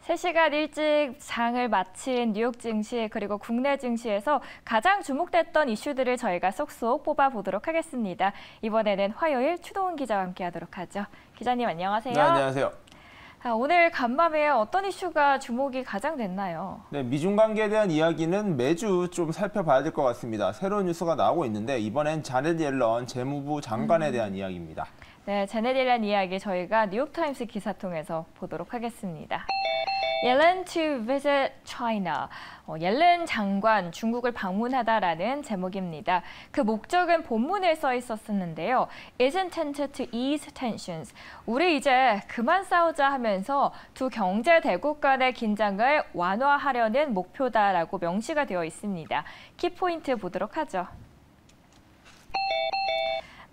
3시간 일찍 장을 마친 뉴욕 증시 그리고 국내 증시에서 가장 주목됐던 이슈들을 저희가 쏙쏙 뽑아보도록 하겠습니다. 이번에는 화요일 추동훈 기자와 함께하도록 하죠. 기자님 안녕하세요. 네, 안녕하세요. 오늘 간밤에 어떤 이슈가 주목이 가장 됐나요? 네, 미중 관계에 대한 이야기는 매주 좀 살펴봐야 될 것 같습니다. 새로운 뉴스가 나오고 있는데 이번엔 자넷 옐런 재무부 장관에 대한 이야기입니다. 네, 자넷 옐런 이야기 저희가 뉴욕타임스 기사 통해서 보도록 하겠습니다. Yellen to visit China. 옐런 장관 중국을 방문하다라는 제목입니다. 그 목적은 본문에 써 있었는데요. is intended to ease tensions. 우리 이제 그만 싸우자 하면서 두 경제 대국 간의 긴장을 완화하려는 목표다라고 명시가 되어 있습니다. 키포인트 보도록 하죠.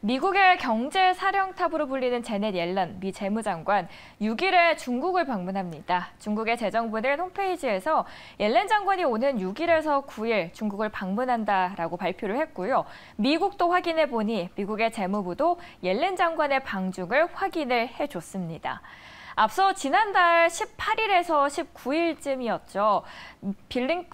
미국의 경제 사령탑으로 불리는 자넷 옐런 미 재무장관 6일에 중국을 방문합니다. 중국의 재정부는 홈페이지에서 옐런 장관이 오는 6일에서 9일 중국을 방문한다라고 발표를 했고요. 미국도 확인해 보니 미국의 재무부도 옐런 장관의 방중을 확인을 해줬습니다. 앞서 지난달 18일에서 19일쯤이었죠.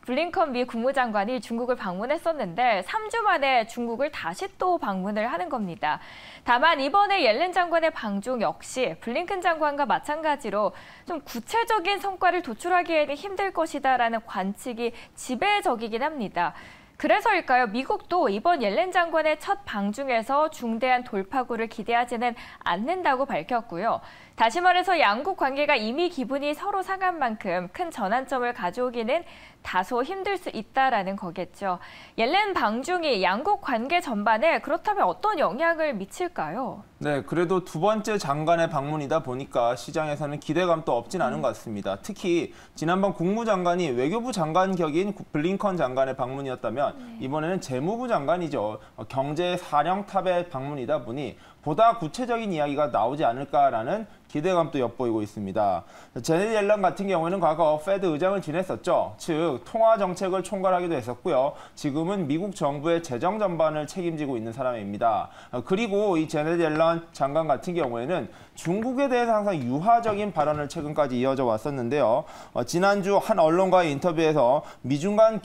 블링컨 미 국무장관이 중국을 방문했었는데 3주 만에 중국을 다시 또 방문을 하는 겁니다. 다만 이번에 옐런 장관의 방중 역시 블링컨 장관과 마찬가지로 좀 구체적인 성과를 도출하기에는 힘들 것이다라는 관측이 지배적이긴 합니다. 그래서일까요? 미국도 이번 옐런 장관의 첫 방중에서 중대한 돌파구를 기대하지는 않는다고 밝혔고요. 다시 말해서 양국 관계가 이미 기분이 서로 상한 만큼 큰 전환점을 가져오기는 다소 힘들 수 있다라는 거겠죠. 옐런 방중이 양국 관계 전반에 그렇다면 어떤 영향을 미칠까요? 네, 그래도 두 번째 장관의 방문이다 보니까 시장에서는 기대감도 없진 않은 것 같습니다. 특히 지난번 국무장관이 외교부 장관 격인 블링컨 장관의 방문이었다면 이번에는 재무부 장관이죠. 경제 사령탑의 방문이다 보니 보다 구체적인 이야기가 나오지 않을까라는 기대감도 엿보이고 있습니다. 자넷 옐런 같은 경우에는 과거 페드 의장을 지냈었죠. 즉 통화 정책을 총괄하기도 했었고요. 지금은 미국 정부의 재정 전반을 책임지고 있는 사람입니다. 그리고 이 자넷 옐런 장관 같은 경우에는 중국에 대해서 항상 유화적인 발언을 최근까지 이어져 왔었는데요. 지난주 한 언론과의 인터뷰에서 미중 간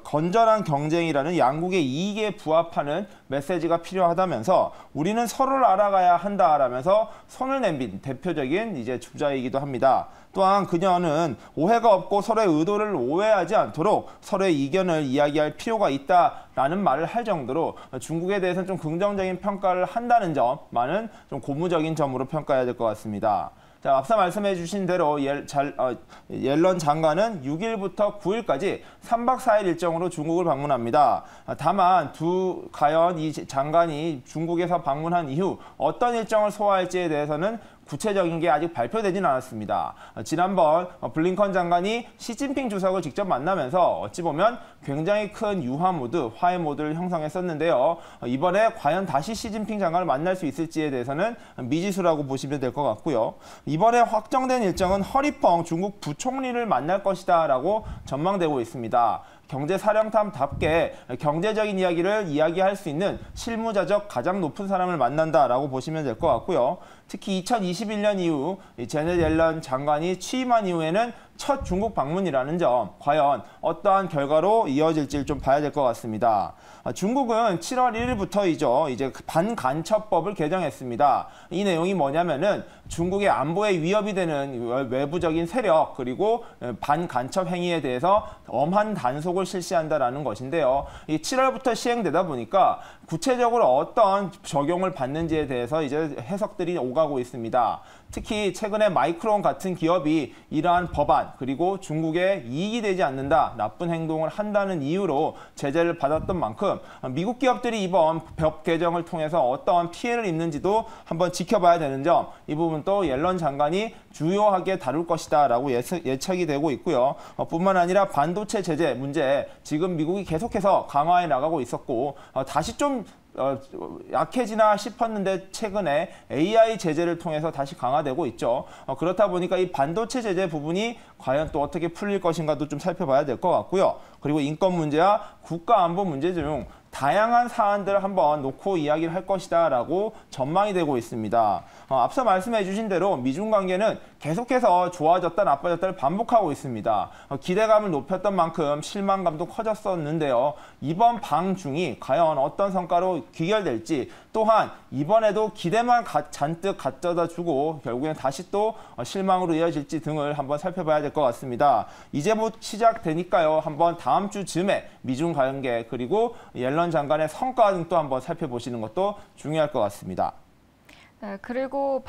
건전한 경쟁이라는 양국의 이익에 부합하는 메시지가 필요하다면서 우리는 서로를 알아가야 한다라면서 손을 내민 대표적인 이제 주자이기도 합니다. 또한 그녀는 오해가 없고 서로의 의도를 오해하지 않도록 서로의 이견을 이야기할 필요가 있다라는 말을 할 정도로 중국에 대해서는 좀 긍정적인 평가를 한다는 점만은 좀 고무적인 점으로 평가해야 될 것 같습니다. 자, 앞서 말씀해 주신 대로 옐런 장관은 6일부터 9일까지 3박 4일 일정으로 중국을 방문합니다. 다만 과연 이 장관이 중국에서 방문한 이후 어떤 일정을 소화할지에 대해서는 구체적인 게 아직 발표되진 않았습니다. 지난번 블링컨 장관이 시진핑 주석을 직접 만나면서 어찌 보면 굉장히 큰 유화 모드, 화해 모드를 형성했었는데요. 이번에 과연 다시 시진핑 장관을 만날 수 있을지에 대해서는 미지수라고 보시면 될 것 같고요. 이번에 확정된 일정은 허리펑 중국 부총리를 만날 것이다라고 전망되고 있습니다. 경제 사령탑답게 경제적인 이야기를 이야기할 수 있는 실무자적 가장 높은 사람을 만난다라고 보시면 될 것 같고요. 특히 2021년 이후 자넷 옐런 장관이 취임한 이후에는 첫 중국 방문이라는 점, 과연 어떠한 결과로 이어질지를 좀 봐야 될 것 같습니다. 중국은 7월 1일부터이죠. 이제 반간첩법을 개정했습니다. 이 내용이 뭐냐면은 중국의 안보에 위협이 되는 외부적인 세력 그리고 반간첩 행위에 대해서 엄한 단속을 실시한다라는 것인데요. 이 7월부터 시행되다 보니까 구체적으로 어떤 적용을 받는지에 대해서 이제 해석들이 오가고 있습니다. 특히 최근에 마이크론 같은 기업이 이러한 법안 그리고 중국에 이익이 되지 않는다, 나쁜 행동을 한다는 이유로 제재를 받았던 만큼 미국 기업들이 이번 법 개정을 통해서 어떠한 피해를 입는지도 한번 지켜봐야 되는 점, 이 부분도 옐런 장관이 주요하게 다룰 것이다라고 예측이 되고 있고요. 뿐만 아니라 반도체 제재 문제, 지금 미국이 계속해서 강화해 나가고 있었고 다시 좀 약해지나 싶었는데 최근에 AI 제재를 통해서 다시 강화되고 있죠. 그렇다 보니까 이 반도체 제재 부분이 과연 또 어떻게 풀릴 것인가도 좀 살펴봐야 될 것 같고요. 그리고 인권 문제와 국가 안보 문제 중 다양한 사안들을 한번 놓고 이야기를 할 것이다라고 전망이 되고 있습니다. 앞서 말씀해 주신 대로 미중 관계는 계속해서 좋아졌다 나빠졌다를 반복하고 있습니다. 기대감을 높였던 만큼 실망감도 커졌었는데요. 이번 방중이 과연 어떤 성과로 귀결될지, 또한 이번에도 기대만 잔뜩 갖져다 주고 결국엔 다시 또 실망으로 이어질지 등을 한번 살펴봐야 될 것 같습니다. 이제 곧 시작되니까요. 한번 다음 주 즈음에 미중 관계 그리고 옐런 장관의 성과 등도 한번 살펴보시는 것도 중요할 것 같습니다. 네, 그리고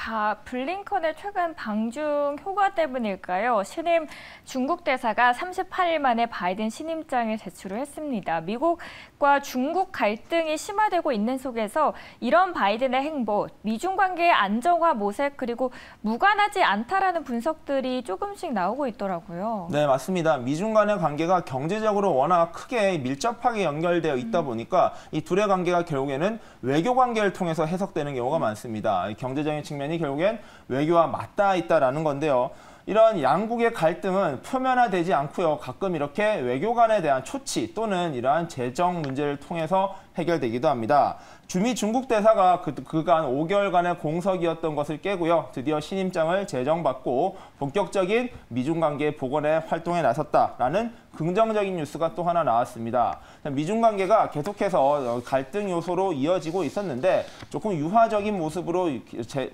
블링컨의 최근 방중 효과 때문일까요? 신임 중국 대사가 38일 만에 바이든 신임장을 제출을 했습니다. 미국과 중국 갈등이 심화되고 있는 속에서 이런 바이든의 행보, 미중 관계의 안정화 모색 그리고 무관하지 않다라는 분석들이 조금씩 나오고 있더라고요. 네, 맞습니다. 미중 간의 관계가 경제적으로 워낙 크게 밀접하게 연결되어 있다 보니까 이 둘의 관계가 결국에는 외교 관계를 통해서 해석되는 경우가 많습니다. 경제적인 측면이 결국엔 외교와 맞닿아 있다라는 건데요. 이런 양국의 갈등은 표면화되지 않고요. 가끔 이렇게 외교 간에 대한 초치 또는 이러한 재정 문제를 통해서 해결되기도 합니다. 주미 중국 대사가 그간 5개월간의 공석이었던 것을 깨고요. 드디어 신임장을 제정받고 본격적인 미중 관계 복원에 활동에 나섰다라는 긍정적인 뉴스가 또 하나 나왔습니다. 미중 관계가 계속해서 갈등 요소로 이어지고 있었는데 조금 유화적인 모습으로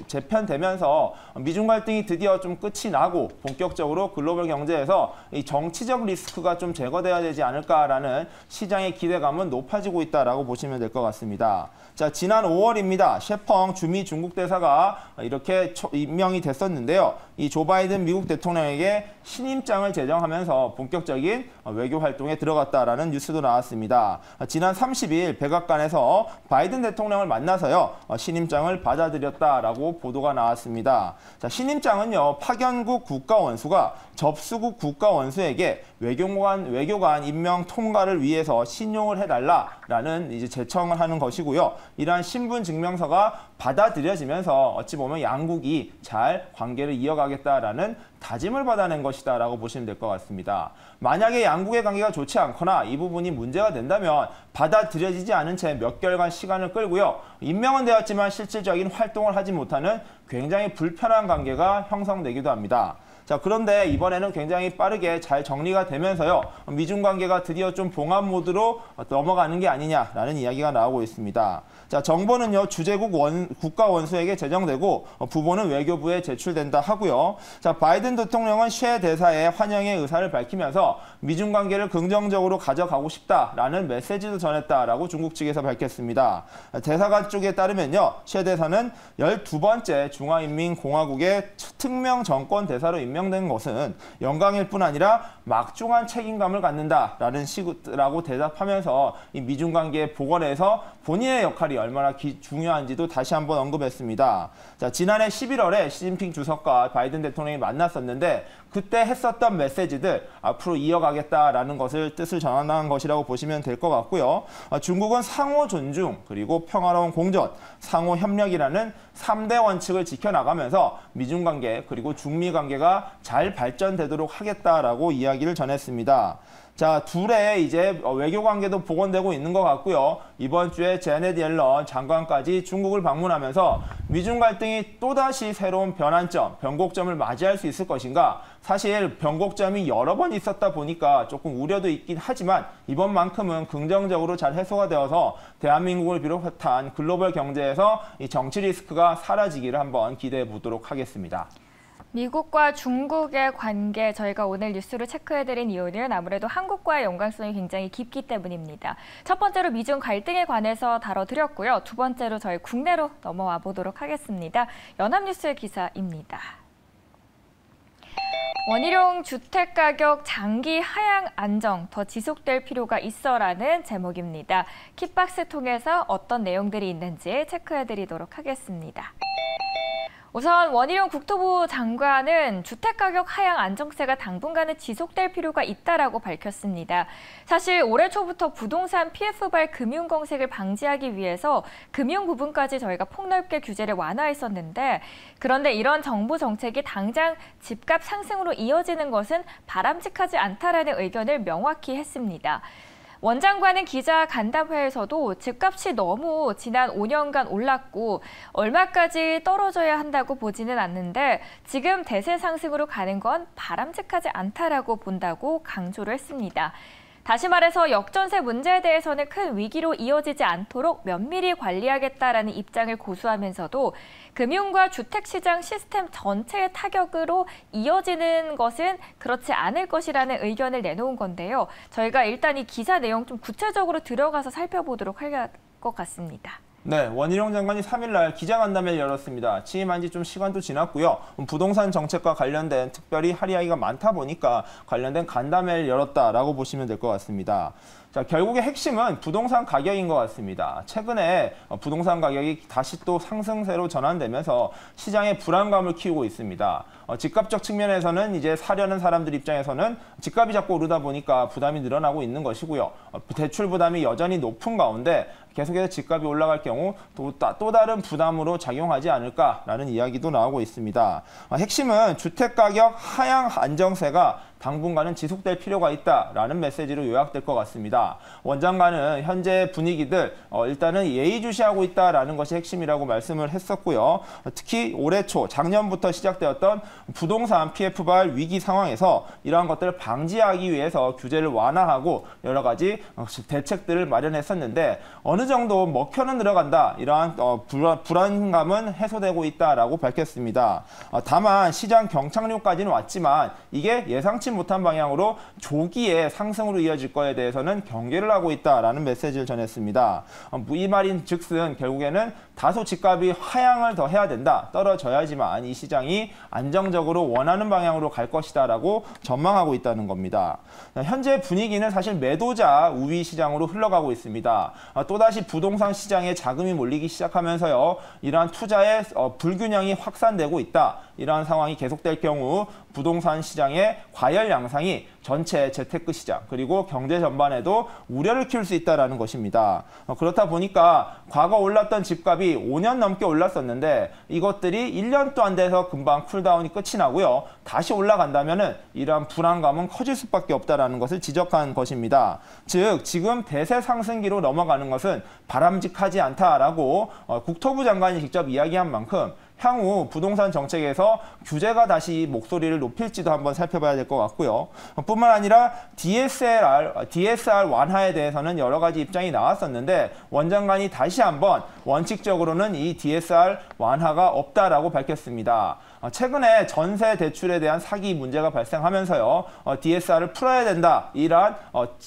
재편되면서 미중 갈등이 드디어 좀 끝이 나고 본격적으로 글로벌 경제에서 이 정치적 리스크가 좀 제거돼야 되지 않을까라는 시장의 기대감은 높아지고 있다라고 보시면 될 것 같습니다. 자, 지난 5월입니다. 셰펑 주미 중국 대사가 이렇게 임명이 됐었는데요. 이 조 바이든 미국 대통령에게 신임장을 제정하면서 본격적인 외교 활동에 들어갔다라는 뉴스도 나왔습니다. 지난 30일 백악관에서 바이든 대통령을 만나서요. 신임장을 받아들였다라고 보도가 나왔습니다. 자, 신임장은요. 파견국 국가원수가 접수국 국가원수에게 외교관 임명 통과를 위해서 신용을 해달라라는 이제 제청을 하는 것이고요. 이러한 신분 증명서가 받아들여지면서 어찌 보면 양국이 잘 관계를 이어가겠다라는 다짐을 받아낸 것이다라고 보시면 될 것 같습니다. 만약에 양국의 관계가 좋지 않거나 이 부분이 문제가 된다면 받아들여지지 않은 채 몇 개월간 시간을 끌고요. 임명은 되었지만 실질적인 활동을 하지 못하는 굉장히 불편한 관계가 형성되기도 합니다. 자, 그런데 이번에는 굉장히 빠르게 잘 정리가 되면서요. 미중 관계가 드디어 좀 봉합 모드로 넘어가는 게 아니냐라는 이야기가 나오고 있습니다. 자, 정보는요. 주재국 국가 원수에게 제정되고 부보는 외교부에 제출된다 하고요. 자, 바이든 대통령은 셰 대사의 환영의 의사를 밝히면서 미중 관계를 긍정적으로 가져가고 싶다라는 메시지도 전했다라고 중국 측에서 밝혔습니다. 대사관 쪽에 따르면요. 셰 대사는 12번째 중화인민공화국의 특명 정권 대사로 임명된 것은 영광일 뿐 아니라 막중한 책임감을 갖는다라는 식으로 대답하면서 이 미중 관계 복원에서 본인의 역할이 얼마나 중요한지도 다시 한번 언급했습니다. 자, 지난해 11월에 시진핑 주석과 바이든 대통령이 만났었는데 그때 했었던 메시지들 앞으로 이어가겠다라는 것을 뜻을 전한 것이라고 보시면 될 것 같고요. 중국은 상호 존중 그리고 평화로운 공존, 상호 협력이라는 3대 원칙을 지켜나가면서 미중 관계 그리고 중미 관계가 잘 발전되도록 하겠다라고 이야기를 전했습니다. 자, 둘의 이제 외교 관계도 복원되고 있는 것 같고요. 이번 주에 제넷 옐런 장관까지 중국을 방문하면서 미중 갈등이 또다시 새로운 변환점, 변곡점을 맞이할 수 있을 것인가? 사실 변곡점이 여러 번 있었다 보니까 조금 우려도 있긴 하지만 이번만큼은 긍정적으로 잘 해소가 되어서 대한민국을 비롯한 글로벌 경제에서 이 정치 리스크가 사라지기를 한번 기대해 보도록 하겠습니다. 미국과 중국의 관계, 저희가 오늘 뉴스로 체크해드린 이유는 아무래도 한국과의 연관성이 굉장히 깊기 때문입니다. 첫 번째로 미중 갈등에 관해서 다뤄드렸고요. 두 번째로 저희 국내로 넘어와 보도록 하겠습니다. 연합뉴스의 기사입니다. 원희룡 주택가격 장기 하향 안정 더 지속될 필요가 있어라는 제목입니다. 킥박스 통해서 어떤 내용들이 있는지 체크해드리도록 하겠습니다. 우선 원희룡 국토부 장관은 주택가격 하향 안정세가 당분간은 지속될 필요가 있다라고 밝혔습니다. 사실 올해 초부터 부동산 PF발 금융검색을 방지하기 위해서 금융 부분까지 저희가 폭넓게 규제를 완화했었는데 그런데 이런 정부 정책이 당장 집값 상승으로 이어지는 것은 바람직하지 않다라는 의견을 명확히 했습니다. 원 장관은 기자 간담회에서도 집값이 너무 지난 5년간 올랐고 얼마까지 떨어져야 한다고 보지는 않는데 지금 대세 상승으로 가는 건 바람직하지 않다라고 본다고 강조를 했습니다. 다시 말해서 역전세 문제에 대해서는 큰 위기로 이어지지 않도록 면밀히 관리하겠다라는 입장을 고수하면서도 금융과 주택시장 시스템 전체의 타격으로 이어지는 것은 그렇지 않을 것이라는 의견을 내놓은 건데요. 저희가 일단 이 기사 내용 좀 구체적으로 들어가서 살펴보도록 할 것 같습니다. 네, 원희룡 장관이 3일 날 기자간담회를 열었습니다. 취임한 지 좀 시간도 지났고요. 부동산 정책과 관련된 특별히 할 이야기가 많다 보니까 관련된 간담회를 열었다라고 보시면 될 것 같습니다. 자, 결국의 핵심은 부동산 가격인 것 같습니다. 최근에 부동산 가격이 다시 또 상승세로 전환되면서 시장의 불안감을 키우고 있습니다. 집값적 측면에서는 이제 사려는 사람들 입장에서는 집값이 자꾸 오르다 보니까 부담이 늘어나고 있는 것이고요. 대출 부담이 여전히 높은 가운데 계속해서 집값이 올라갈 경우 또 다른 부담으로 작용하지 않을까라는 이야기도 나오고 있습니다. 핵심은 주택가격 하향 안정세가 당분간은 지속될 필요가 있다라는 메시지로 요약될 것 같습니다. 원 장관은 현재 분위기들 일단은 예의주시하고 있다라는 것이 핵심이라고 말씀을 했었고요. 특히 올해 초 작년부터 시작되었던 부동산 PF발 위기 상황에서 이러한 것들을 방지하기 위해서 규제를 완화하고 여러 가지 대책들을 마련했었는데 어느 정도 먹혀는 들어간다. 이러한 불안감은 해소되고 있다라고 밝혔습니다. 다만 시장 경착륙까지는 왔지만 이게 예상치 못한 방향으로 조기에 상승으로 이어질 거에 대해서는 경계를 하고 있다라는 메시지를 전했습니다. 이 말인 즉슨 결국에는 다소 집값이 하향을 더 해야 된다. 떨어져야지만 이 시장이 안정적으로 원하는 방향으로 갈 것이다라고 전망하고 있다는 겁니다. 현재 분위기는 사실 매도자 우위 시장으로 흘러가고 있습니다. 또다시 부동산 시장에 자금이 몰리기 시작하면서요. 이러한 투자의 불균형이 확산되고 있다. 이러한 상황이 계속될 경우 부동산 시장의 과열 양상이 전체 재테크 시장 그리고 경제 전반에도 우려를 키울 수 있다는 것입니다. 그렇다 보니까 과거 올랐던 집값이 5년 넘게 올랐었는데 이것들이 1년도 안 돼서 금방 쿨다운이 끝이 나고요. 다시 올라간다면 이러한 불안감은 커질 수밖에 없다는 것을 지적한 것입니다. 즉 지금 대세 상승기로 넘어가는 것은 바람직하지 않다라고 국토부 장관이 직접 이야기한 만큼 향후 부동산 정책에서 규제가 다시 목소리를 높일지도 한번 살펴봐야 될 것 같고요. 뿐만 아니라 DSR 완화에 대해서는 여러 가지 입장이 나왔었는데 원 장관이 다시 한번 원칙적으로는 이 DSR 완화가 없다라고 밝혔습니다. 최근에 전세 대출에 대한 사기 문제가 발생하면서요. DSR을 풀어야 된다. 이러한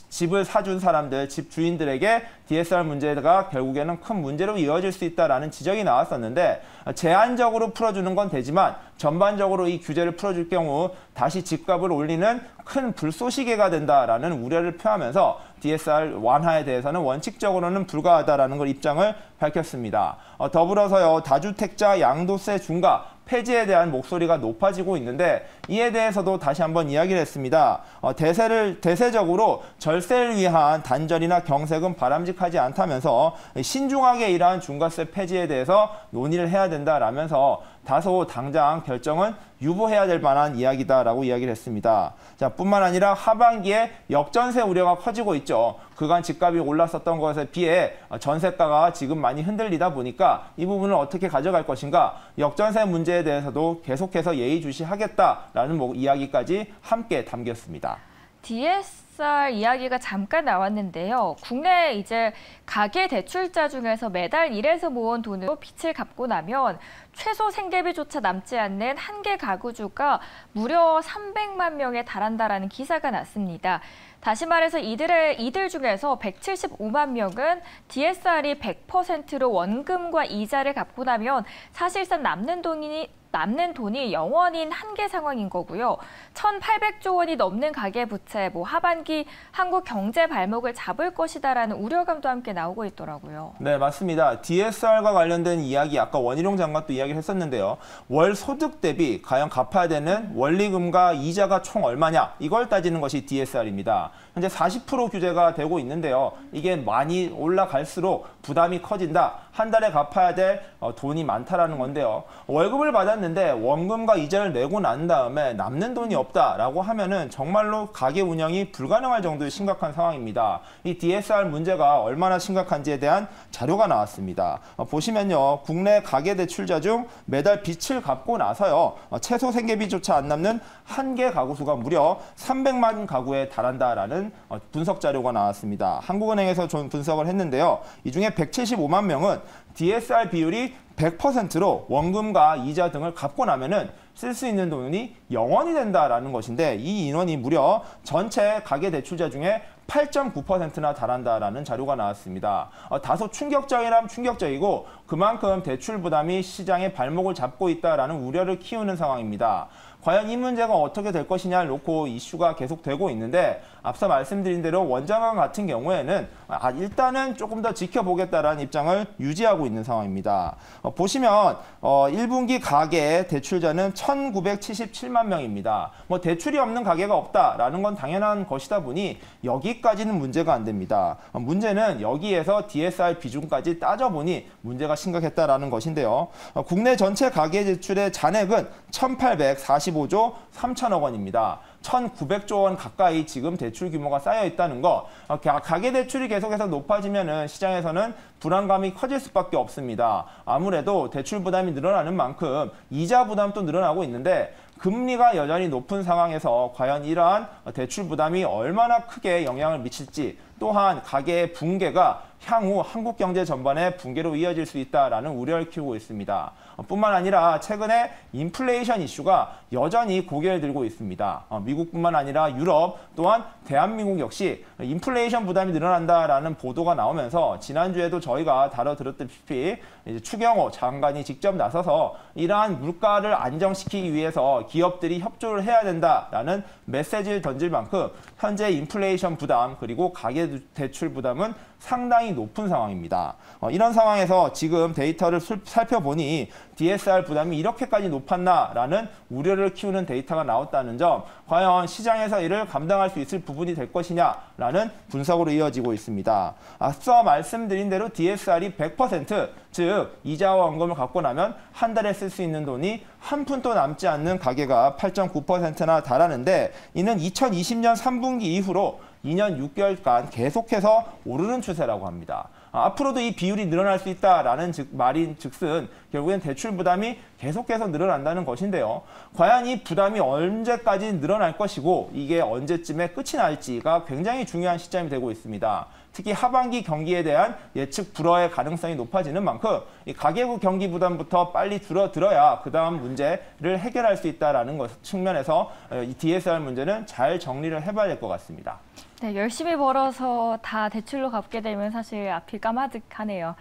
집을 사준 사람들, 집 주인들에게 DSR 문제가 결국에는 큰 문제로 이어질 수 있다는 지적이 나왔었는데 제한적으로 풀어주는 건 되지만 전반적으로 이 규제를 풀어줄 경우 다시 집값을 올리는 큰 불쏘시개가 된다라는 우려를 표하면서 DSR 완화에 대해서는 원칙적으로는 불가하다라는 걸 입장을 밝혔습니다. 더불어서요. 다주택자 양도세 중과 폐지에 대한 목소리가 높아지고 있는데 이에 대해서도 다시 한번 이야기를 했습니다. 대세적으로 절세를 위한 단절이나 경색은 바람직하지 않다면서 신중하게 이러한 중과세 폐지에 대해서 논의를 해야 된다라면서 다소 당장 결정은 유보해야 될 만한 이야기다라고 이야기를 했습니다. 자, 뿐만 아니라 하반기에 역전세 우려가 커지고 있죠. 그간 집값이 올랐었던 것에 비해 전세가가 지금 많이 흔들리다 보니까 이 부분을 어떻게 가져갈 것인가 역전세 문제에 대해서도 계속해서 예의주시하겠다라는 이야기까지 함께 담겼습니다. DSR 이야기가 잠깐 나왔는데요. 국내 이제 가계 대출자 중에서 매달 일해서 모은 돈으로 빚을 갚고 나면 최소 생계비조차 남지 않는 한계 가구주가 무려 300만 명에 달한다라는 기사가 났습니다. 다시 말해서 이들 중에서 175만 명은 DSR이 100%로 원금과 이자를 갚고 나면 사실상 남는 돈이 영원인 한계 상황인 거고요. 1,800조 원이 넘는 가계부채, 하반기 한국 경제 발목을 잡을 것이다라는 우려감도 함께 나오고 있더라고요. 네, 맞습니다. DSR과 관련된 이야기 아까 원희룡 장관도 이야기를 했었는데요. 월 소득 대비 과연 갚아야 되는 원리금과 이자가 총 얼마냐 이걸 따지는 것이 DSR입니다. 현재 40% 규제가 되고 있는데요. 이게 많이 올라갈수록 부담이 커진다. 한 달에 갚아야 될 돈이 많다라는 건데요. 월급을 받았는데 원금과 이자를 내고 난 다음에 남는 돈이 없다라고 하면은 정말로 가게 운영이 불가능할 정도의 심각한 상황입니다. 이 DSR 문제가 얼마나 심각한지에 대한 자료가 나왔습니다. 보시면요, 국내 가계 대출자 중 매달 빚을 갚고 나서요, 최소 생계비조차 안 남는 한 개 가구 수가 무려 300만 가구에 달한다라는 분석 자료가 나왔습니다. 한국은행에서 좀 분석을 했는데요. 이 중에 175만 명은 DSR 비율이 100%로 원금과 이자 등을 갚고 나면은 쓸 수 있는 돈이 0원이 된다라는 것인데, 이 인원이 무려 전체 가계 대출자 중에 8.9%나 달한다라는 자료가 나왔습니다. 다소 충격적이라면 충격적이고 그만큼 대출 부담이 시장의 발목을 잡고 있다라는 우려를 키우는 상황입니다. 과연 이 문제가 어떻게 될 것이냐를 놓고 이슈가 계속되고 있는데, 앞서 말씀드린 대로 원장관 같은 경우에는 일단은 조금 더 지켜보겠다라는 입장을 유지하고 있는 상황입니다. 보시면 1분기 가계 대출자는 1,977만 명입니다. 뭐 대출이 없는 가게가 없다라는 건 당연한 것이다 보니 여기까지는 문제가 안 됩니다. 문제는 여기에서 DSR 비중까지 따져보니 문제가 심각했다라는 것인데요. 국내 전체 가계 대출의 잔액은 1,845조 3천억 원입니다. 1,900조 원 가까이 지금 대출 규모가 쌓여 있다는 거. 가계 대출이 계속해서 높아지면은 시장에서는 불안감이 커질 수밖에 없습니다. 아무래도 대출 부담이 늘어나는 만큼 이자 부담도 늘어나고 있는데, 금리가 여전히 높은 상황에서 과연 이러한 대출 부담이 얼마나 크게 영향을 미칠지, 또한 가계의 붕괴가 향후 한국 경제 전반의 붕괴로 이어질 수 있다라는 우려를 키우고 있습니다. 뿐만 아니라 최근에 인플레이션 이슈가 여전히 고개를 들고 있습니다. 미국뿐만 아니라 유럽, 또한 대한민국 역시 인플레이션 부담이 늘어난다라는 보도가 나오면서 지난주에도 저희가 다뤄드렸다시피 추경호 장관이 직접 나서서 이러한 물가를 안정시키기 위해서 기업들이 협조를 해야 된다라는 메시지를 던질 만큼 현재 인플레이션 부담 그리고 가계 대출 부담은 상당히 높은 상황입니다. 이런 상황에서 지금 데이터를 살펴보니 DSR 부담이 이렇게까지 높았나라는 우려를 키우는 데이터가 나왔다는 점, 과연 시장에서 이를 감당할 수 있을 부분이 될 것이냐라는 분석으로 이어지고 있습니다. 앞서 말씀드린 대로 DSR이 100%, 즉 이자와 원금을 갚고 나면 한 달에 쓸 수 있는 돈이 한 푼도 남지 않는 가계가 8.9%나 달하는데, 이는 2020년 3분기 이후로 2년 6개월간 계속해서 오르는 추세라고 합니다. 앞으로도 이 비율이 늘어날 수 있다라는 말인즉슨 결국엔 대출 부담이 계속해서 늘어난다는 것인데요. 과연 이 부담이 언제까지 늘어날 것이고 이게 언제쯤에 끝이 날지가 굉장히 중요한 시점이 되고 있습니다. 특히 하반기 경기에 대한 예측 불허의 가능성이 높아지는 만큼 이 가계부 경기 부담부터 빨리 줄어들어야 그 다음 문제를 해결할 수 있다는 측면에서 이 DSR 문제는 잘 정리를 해봐야 될 것 같습니다. 네, 열심히 벌어서 다 대출로 갚게 되면 사실 앞이 까마득하네요.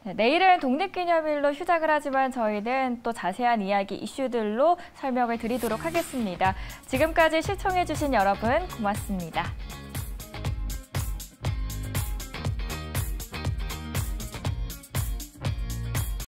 네, 내일은 독립기념일로 휴장을 하지만 저희는 또 자세한 이야기 이슈들로 설명을 드리도록 하겠습니다. 지금까지 시청해주신 여러분 고맙습니다.